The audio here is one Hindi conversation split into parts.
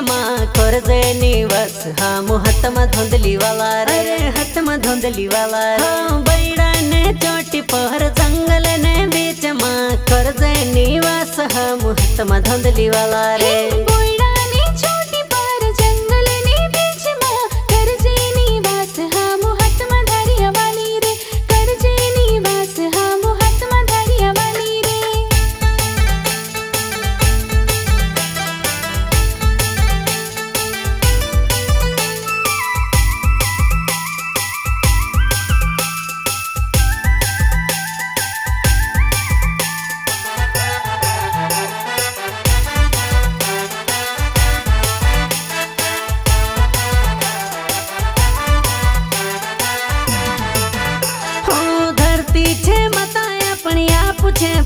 માં કરજે નિવાસ હા હાથમાં ધોંધલી વાલા રે હાથમાં ધોંધલી વાલા રે બૈડા ને ચોટી પર જંગલ ને બીચ માં કરજે નિવાસ હા હાથમાં ધોંધલી વાલા રે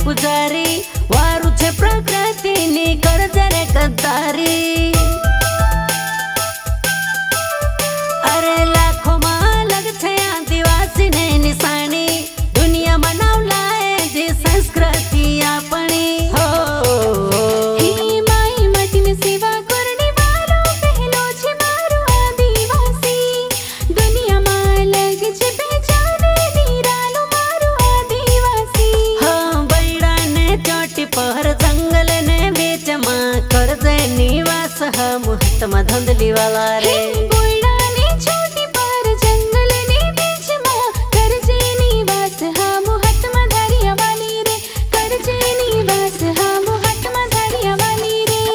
पुजारी वारू छे प्रकृति नी करजे रे कद्दारी अरे लाखों में लग छे आदिवासी ने निशानी दुनिया मनाव लाए जे संस्कृति अपनी हो माई मटी ने सेवा करने वालो पहलो छे मारो आदिवासी दुनिया में लग छे पहचाने निरालो मारो आदिवासी चोटी पर जंगल ने बीच में करजे निवास हम हाथમાં ધોંધલી વાલા रे छोटी पर जंगल ने बीच में करजे निवास हम हाथમાં धारिया वाली रे करजे निवास हम हाथમાં धारिया वाली रे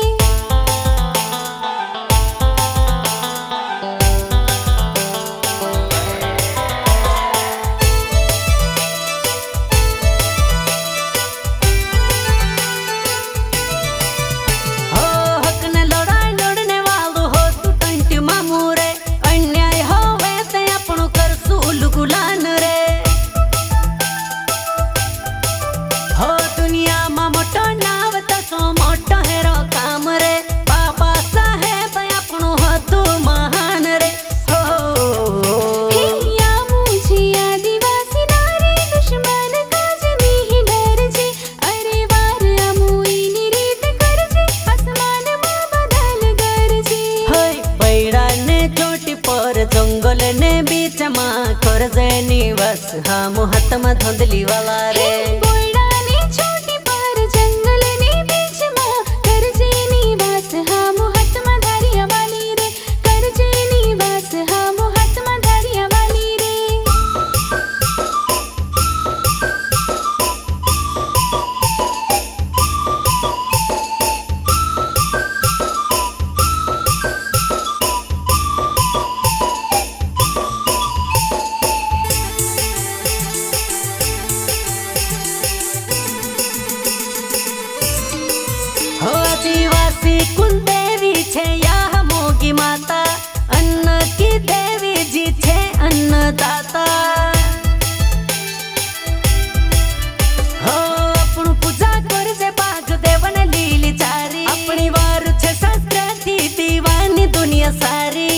जंगल ने बीच में करजे निवास हम हाथમાં ધોંધલી वाला रे छोटी पर जंगल ने बीच में करजे निवास हम हाथમાં धारिया वाली रे करजे निवास हम हाथમાં धारिया वाली रे आदिवासी कुल देवी छे या मोगी माता अन्न की देवी जी छे अन्नदाता हो अपन पूजा करजे बाग देवन लीली चारी अपनी वार छे संस्कृति दीवानी दुनिया सारी